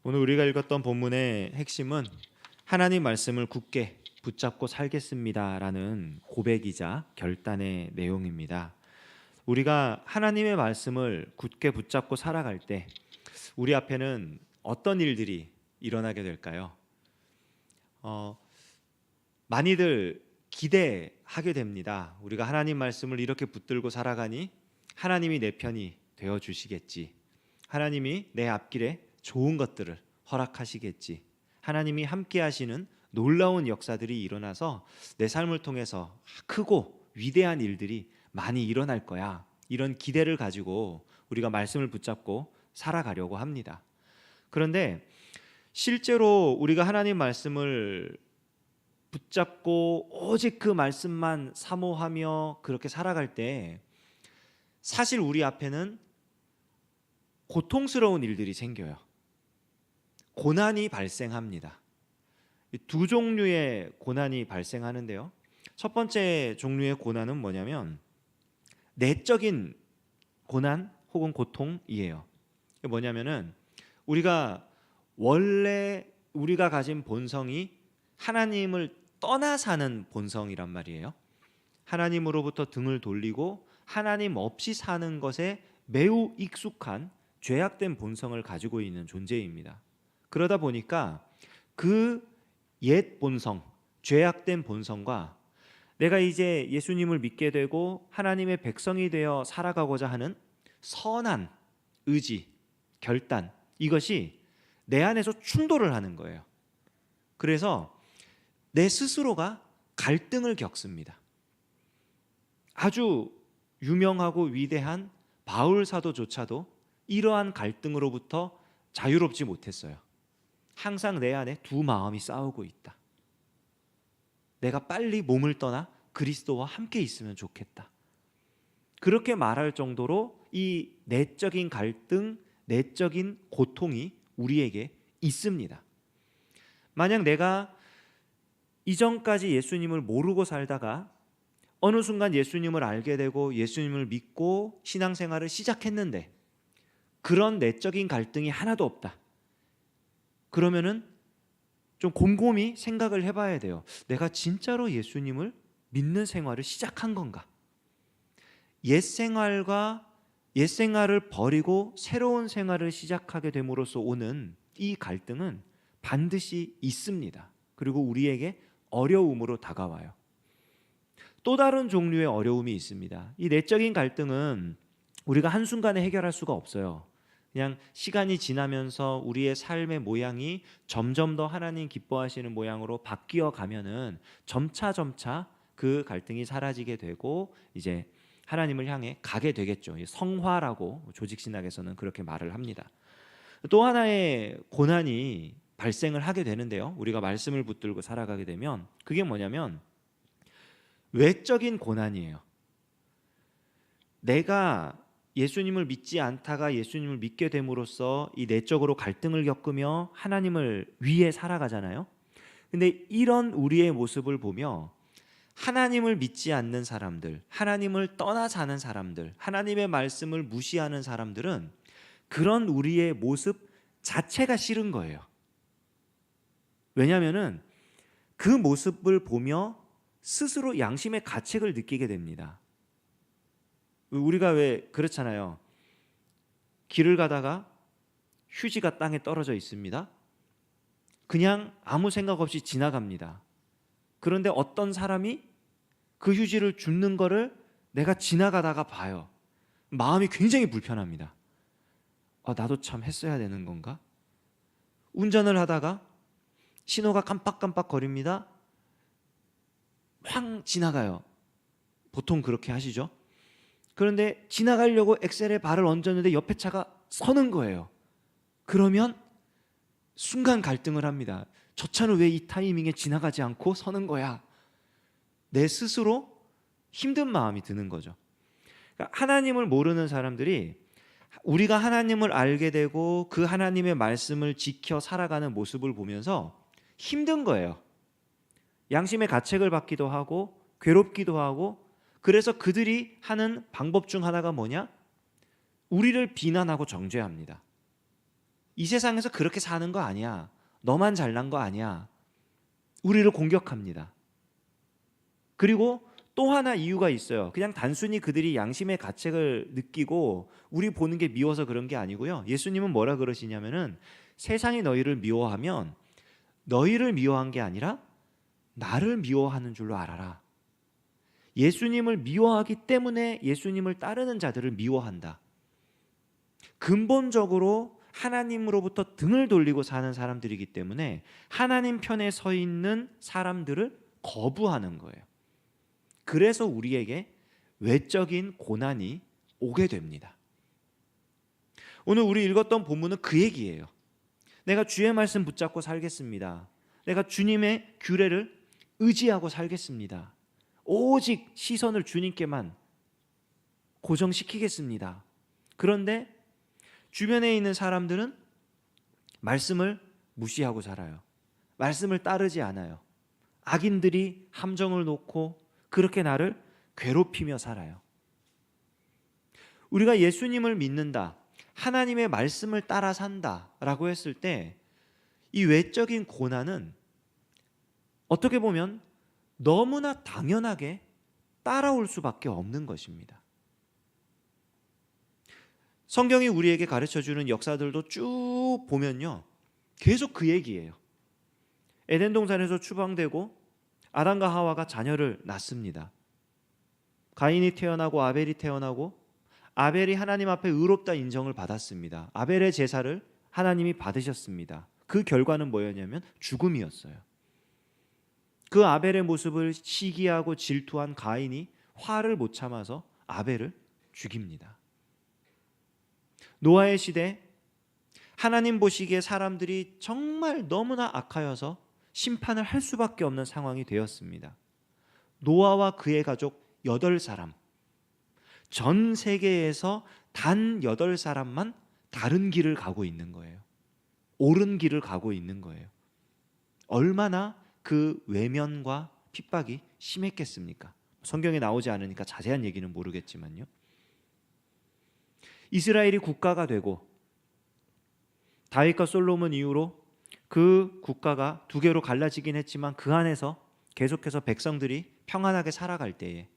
오늘 우리가 읽었던 본문의 핵심은 하나님 말씀을 굳게 붙잡고 살겠습니다라는 고백이자 결단의 내용입니다. 우리가 하나님의 말씀을 굳게 붙잡고 살아갈 때 우리 앞에는 어떤 일들이 일어나게 될까요? 많이들 기대하게 됩니다. 우리가 하나님 말씀을 이렇게 붙들고 살아가니 하나님이 내 편이 되어 주시겠지. 하나님이 내 앞길에 좋은 것들을 허락하시겠지. 하나님이 함께 하시는 놀라운 역사들이 일어나서 내 삶을 통해서 크고 위대한 일들이 많이 일어날 거야. 이런 기대를 가지고 우리가 말씀을 붙잡고 살아가려고 합니다. 그런데 실제로 우리가 하나님 말씀을 붙잡고 오직 그 말씀만 사모하며 그렇게 살아갈 때 사실 우리 앞에는 고통스러운 일들이 생겨요. 고난이 발생합니다. 두 종류의 고난이 발생하는데요. 첫 번째 종류의 고난은 뭐냐면 내적인 고난 혹은 고통이에요. 뭐냐면은 우리가 원래 우리가 가진 본성이 하나님을 떠나 사는 본성이란 말이에요. 하나님으로부터 등을 돌리고 하나님 없이 사는 것에 매우 익숙한 죄악된 본성을 가지고 있는 존재입니다. 그러다 보니까 그 옛 본성, 죄악된 본성과 내가 이제 예수님을 믿게 되고 하나님의 백성이 되어 살아가고자 하는 선한 의지, 결단, 이것이 내 안에서 충돌을 하는 거예요. 그래서 내 스스로가 갈등을 겪습니다. 아주 유명하고 위대한 바울 사도조차도 이러한 갈등으로부터 자유롭지 못했어요. 항상 내 안에 두 마음이 싸우고 있다. 내가 빨리 몸을 떠나 그리스도와 함께 있으면 좋겠다. 그렇게 말할 정도로 이 내적인 갈등, 내적인 고통이 우리에게 있습니다. 만약 내가 이전까지 예수님을 모르고 살다가 어느 순간 예수님을 알게 되고 예수님을 믿고 신앙생활을 시작했는데 그런 내적인 갈등이 하나도 없다. 그러면은 좀 곰곰이 생각을 해봐야 돼요. 내가 진짜로 예수님을 믿는 생활을 시작한 건가? 옛 생활을 버리고 새로운 생활을 시작하게 됨으로써 오는 이 갈등은 반드시 있습니다. 그리고 우리에게 어려움으로 다가와요. 또 다른 종류의 어려움이 있습니다. 이 내적인 갈등은 우리가 한순간에 해결할 수가 없어요. 그냥 시간이 지나면서 우리의 삶의 모양이 점점 더 하나님 기뻐하시는 모양으로 바뀌어 가면은 점차 그 갈등이 사라지게 되고 이제 하나님을 향해 가게 되겠죠. 성화라고 조직신학에서는 그렇게 말을 합니다. 또 하나의 고난이 발생을 하게 되는데요. 우리가 말씀을 붙들고 살아가게 되면 그게 뭐냐면 외적인 고난이에요. 내가 예수님을 믿지 않다가 예수님을 믿게 됨으로써 이 내적으로 갈등을 겪으며 하나님을 위해 살아가잖아요. 근데 이런 우리의 모습을 보며 하나님을 믿지 않는 사람들, 하나님을 떠나 사는 사람들, 하나님의 말씀을 무시하는 사람들은 그런 우리의 모습 자체가 싫은 거예요. 왜냐하면은 그 모습을 보며 스스로 양심의 가책을 느끼게 됩니다. 우리가 왜 그렇잖아요. 길을 가다가 휴지가 땅에 떨어져 있습니다. 그냥 아무 생각 없이 지나갑니다. 그런데 어떤 사람이 그 휴지를 줍는 거를 내가 지나가다가 봐요. 마음이 굉장히 불편합니다. 나도 참 했어야 되는 건가? 운전을 하다가 신호가 깜빡깜빡 거립니다. 확 지나가요. 보통 그렇게 하시죠? 그런데 지나가려고 엑셀에 발을 얹었는데 옆에 차가 서는 거예요. 그러면 순간 갈등을 합니다. 저 차는 왜 이 타이밍에 지나가지 않고 서는 거야? 내 스스로 힘든 마음이 드는 거죠. 그러니까 하나님을 모르는 사람들이 우리가 하나님을 알게 되고 그 하나님의 말씀을 지켜 살아가는 모습을 보면서 힘든 거예요. 양심의 가책을 받기도 하고 괴롭기도 하고, 그래서 그들이 하는 방법 중 하나가 뭐냐? 우리를 비난하고 정죄합니다. 이 세상에서 그렇게 사는 거 아니야. 너만 잘난 거 아니야. 우리를 공격합니다. 그리고 또 하나 이유가 있어요. 그냥 단순히 그들이 양심의 가책을 느끼고 우리 보는 게 미워서 그런 게 아니고요. 예수님은 뭐라 그러시냐면은 세상이 너희를 미워하면 너희를 미워한 게 아니라 나를 미워하는 줄로 알아라. 예수님을 미워하기 때문에 예수님을 따르는 자들을 미워한다. 근본적으로 하나님으로부터 등을 돌리고 사는 사람들이기 때문에 하나님 편에 서 있는 사람들을 거부하는 거예요. 그래서 우리에게 외적인 고난이 오게 됩니다. 오늘 우리 읽었던 본문은 그 얘기예요. 내가 주의 말씀 붙잡고 살겠습니다. 내가 주님의 규례를 의지하고 살겠습니다. 오직 시선을 주님께만 고정시키겠습니다. 그런데 주변에 있는 사람들은 말씀을 무시하고 살아요. 말씀을 따르지 않아요. 악인들이 함정을 놓고 그렇게 나를 괴롭히며 살아요. 우리가 예수님을 믿는다, 하나님의 말씀을 따라 산다라고 했을 때 이 외적인 고난은 어떻게 보면 너무나 당연하게 따라올 수밖에 없는 것입니다. 성경이 우리에게 가르쳐주는 역사들도 쭉 보면요, 계속 그 얘기예요. 에덴 동산에서 추방되고 아담과 하와가 자녀를 낳습니다. 가인이 태어나고 아벨이 태어나고 아벨이 하나님 앞에 의롭다 인정을 받았습니다. 아벨의 제사를 하나님이 받으셨습니다. 그 결과는 뭐였냐면 죽음이었어요. 그 아벨의 모습을 시기하고 질투한 가인이 화를 못 참아서 아벨을 죽입니다. 노아의 시대, 하나님 보시기에 사람들이 정말 너무나 악하여서 심판을 할 수밖에 없는 상황이 되었습니다. 노아와 그의 가족 8사람, 전 세계에서 단 8사람만 다른 길을 가고 있는 거예요. 옳은 길을 가고 있는 거예요. 얼마나 그 외면과 핍박이 심했겠습니까? 성경에 나오지 않으니까 자세한 얘기는 모르겠지만요. 이스라엘이 국가가 되고 다윗과 솔로몬 이후로 그 국가가 2개로 갈라지긴 했지만 그 안에서 계속해서 백성들이 평안하게 살아갈 때에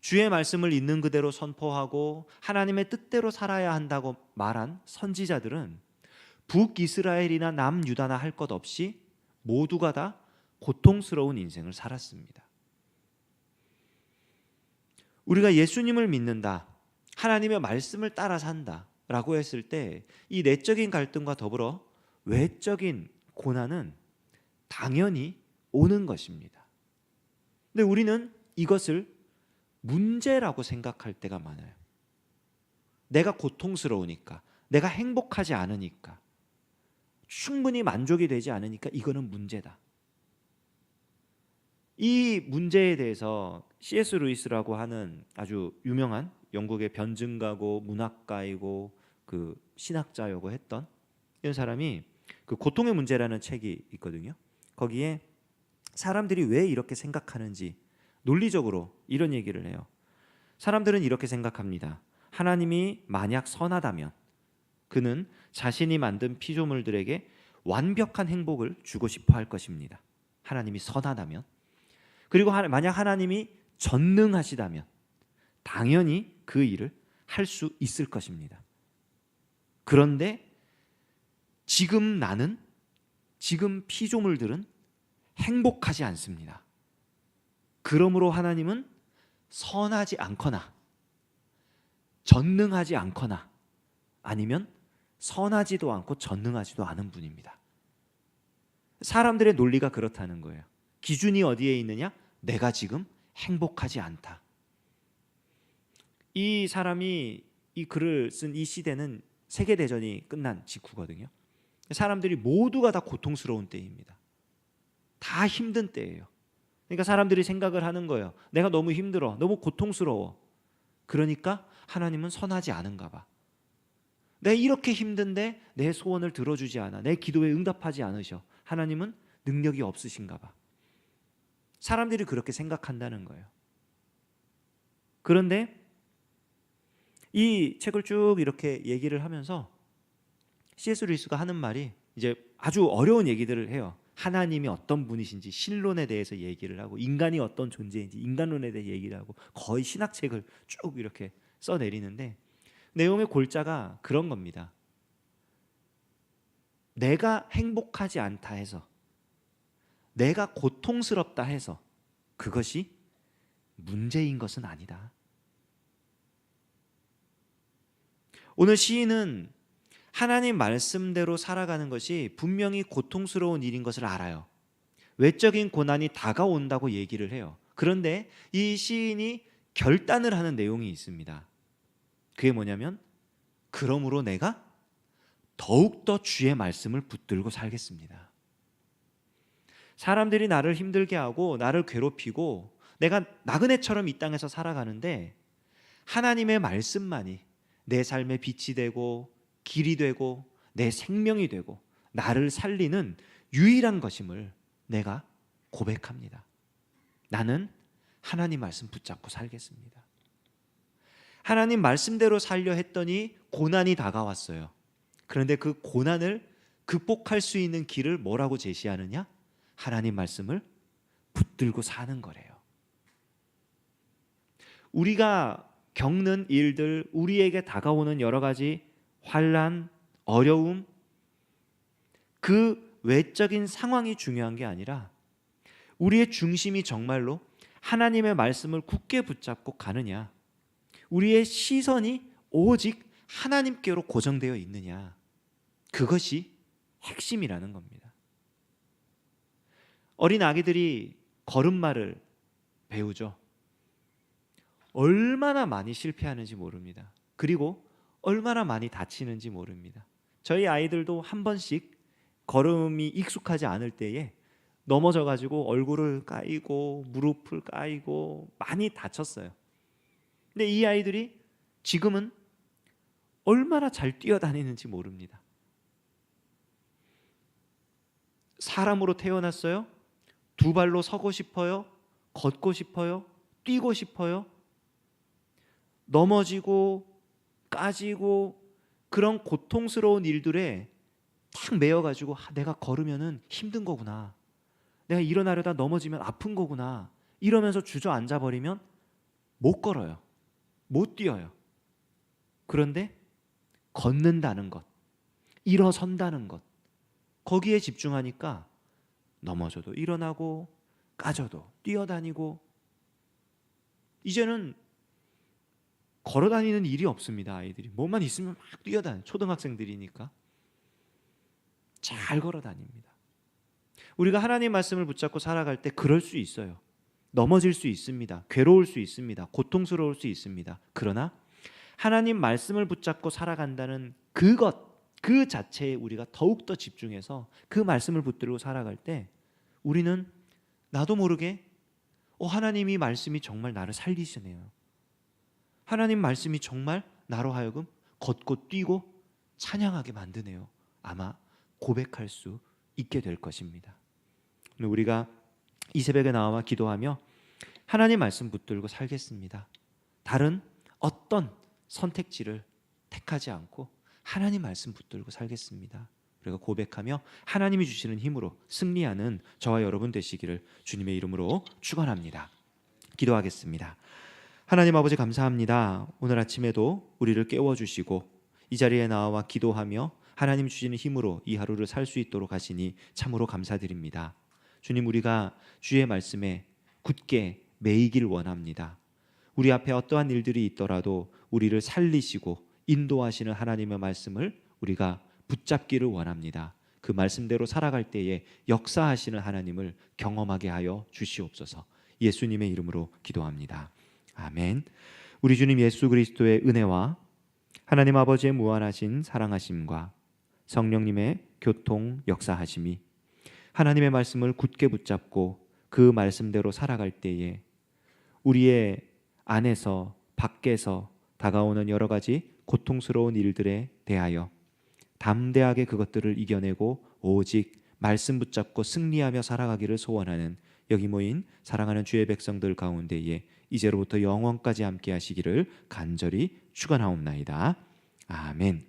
주의 말씀을 있는 그대로 선포하고 하나님의 뜻대로 살아야 한다고 말한 선지자들은 북이스라엘이나 남유다나 할 것 없이 모두가 다 고통스러운 인생을 살았습니다. 우리가 예수님을 믿는다, 하나님의 말씀을 따라 산다 라고 했을 때 이 내적인 갈등과 더불어 외적인 고난은 당연히 오는 것입니다. 근데 우리는 이것을 문제라고 생각할 때가 많아요. 내가 고통스러우니까, 내가 행복하지 않으니까, 충분히 만족이 되지 않으니까 이거는 문제다. 이 문제에 대해서 C.S. 루이스라고 하는 아주 유명한 영국의 변증가고 문학가이고 그 신학자이고 했던 이런 사람이 그 고통의 문제라는 책이 있거든요. 거기에 사람들이 왜 이렇게 생각하는지 논리적으로 이런 얘기를 해요. 사람들은 이렇게 생각합니다. 하나님이 만약 선하다면 그는 자신이 만든 피조물들에게 완벽한 행복을 주고 싶어 할 것입니다. 하나님이 선하다면. 그리고 만약 하나님이 전능하시다면 당연히 그 일을 할 수 있을 것입니다. 그런데 지금 나는, 지금 피조물들은 행복하지 않습니다. 그러므로 하나님은 선하지 않거나 전능하지 않거나 아니면 선하지도 않고 전능하지도 않은 분입니다. 사람들의 논리가 그렇다는 거예요. 기준이 어디에 있느냐? 내가 지금 행복하지 않다. 이 사람이 이 글을 쓴 이 시대는 세계대전이 끝난 직후거든요. 사람들이 모두가 다 고통스러운 때입니다. 다 힘든 때예요. 그러니까 사람들이 생각을 하는 거예요. 내가 너무 힘들어, 너무 고통스러워. 그러니까 하나님은 선하지 않은가 봐. 내가 이렇게 힘든데 내 소원을 들어주지 않아, 내 기도에 응답하지 않으셔. 하나님은 능력이 없으신가 봐. 사람들이 그렇게 생각한다는 거예요. 그런데 이 책을 쭉 이렇게 얘기를 하면서 C.S. 루이스가 하는 말이 이제 아주 어려운 얘기들을 해요. 하나님이 어떤 분이신지 신론에 대해서 얘기를 하고 인간이 어떤 존재인지 인간론에 대해 얘기를 하고 거의 신학책을 쭉 이렇게 써내리는데 내용의 골자가 그런 겁니다. 내가 행복하지 않다 해서 내가 고통스럽다 해서 그것이 문제인 것은 아니다. 오늘 시인은 하나님 말씀대로 살아가는 것이 분명히 고통스러운 일인 것을 알아요. 외적인 고난이 다가온다고 얘기를 해요. 그런데 이 시인이 결단을 하는 내용이 있습니다. 그게 뭐냐면 그러므로 내가 더욱더 주의 말씀을 붙들고 살겠습니다. 사람들이 나를 힘들게 하고 나를 괴롭히고 내가 나그네처럼 이 땅에서 살아가는데 하나님의 말씀만이 내 삶의 빛이 되고 길이 되고 내 생명이 되고 나를 살리는 유일한 것임을 내가 고백합니다. 나는 하나님 말씀 붙잡고 살겠습니다. 하나님 말씀대로 살려 했더니 고난이 다가왔어요. 그런데 그 고난을 극복할 수 있는 길을 뭐라고 제시하느냐? 하나님 말씀을 붙들고 사는 거래요. 우리가 겪는 일들, 우리에게 다가오는 여러 가지 환난, 어려움, 그 외적인 상황이 중요한 게 아니라 우리의 중심이 정말로 하나님의 말씀을 굳게 붙잡고 가느냐, 우리의 시선이 오직 하나님께로 고정되어 있느냐, 그것이 핵심이라는 겁니다. 어린 아기들이 걸음마를 배우죠. 얼마나 많이 실패하는지 모릅니다. 그리고 얼마나 많이 다치는지 모릅니다. 저희 아이들도 한 번씩 걸음이 익숙하지 않을 때에 넘어져가지고 얼굴을 까이고 무릎을 까이고 많이 다쳤어요. 근데 이 아이들이 지금은 얼마나 잘 뛰어다니는지 모릅니다. 사람으로 태어났어요. 두 발로 서고 싶어요. 걷고 싶어요. 뛰고 싶어요. 넘어지고 까지고 그런 고통스러운 일들에 탁 매여가지고 내가 걸으면은 힘든 거구나, 내가 일어나려다 넘어지면 아픈 거구나 이러면서 주저앉아 버리면 못 걸어요. 못 뛰어요. 그런데 걷는다는 것, 일어선다는 것, 거기에 집중하니까 넘어져도 일어나고 까져도 뛰어다니고 이제는 걸어다니는 일이 없습니다. 아이들이 뭐만 있으면 막 뛰어다녀요. 초등학생들이니까 잘 걸어다닙니다. 우리가 하나님 말씀을 붙잡고 살아갈 때 그럴 수 있어요. 넘어질 수 있습니다. 괴로울 수 있습니다. 고통스러울 수 있습니다. 그러나 하나님 말씀을 붙잡고 살아간다는 그것, 그 자체에 우리가 더욱더 집중해서 그 말씀을 붙들고 살아갈 때 우리는 나도 모르게 하나님이 말씀이 정말 나를 살리시네요. 하나님 말씀이 정말 나로 하여금 걷고 뛰고 찬양하게 만드네요. 아마 고백할 수 있게 될 것입니다. 우리가 이 새벽에 나와 기도하며 하나님 말씀 붙들고 살겠습니다. 다른 어떤 선택지를 택하지 않고 하나님 말씀 붙들고 살겠습니다. 우리가 고백하며 하나님이 주시는 힘으로 승리하는 저와 여러분 되시기를 주님의 이름으로 축원합니다. 기도하겠습니다. 하나님 아버지 감사합니다. 오늘 아침에도 우리를 깨워주시고 이 자리에 나와 기도하며 하나님 주시는 힘으로 이 하루를 살 수 있도록 하시니 참으로 감사드립니다. 주님, 우리가 주의 말씀에 굳게 매이길 원합니다. 우리 앞에 어떠한 일들이 있더라도 우리를 살리시고 인도하시는 하나님의 말씀을 우리가 붙잡기를 원합니다. 그 말씀대로 살아갈 때에 역사하시는 하나님을 경험하게 하여 주시옵소서. 예수님의 이름으로 기도합니다. 아멘. 우리 주님 예수 그리스도의 은혜와 하나님 아버지의 무한하신 사랑하심과 성령님의 교통 역사하심이 하나님의 말씀을 굳게 붙잡고 그 말씀대로 살아갈 때에 우리의 안에서 밖에서 다가오는 여러 가지 고통스러운 일들에 대하여 담대하게 그것들을 이겨내고 오직 말씀 붙잡고 승리하며 살아가기를 소원하는 여기 모인 사랑하는 주의 백성들 가운데에 이제로부터 영원까지 함께 하시기를 간절히 축원하옵나이다. 아멘.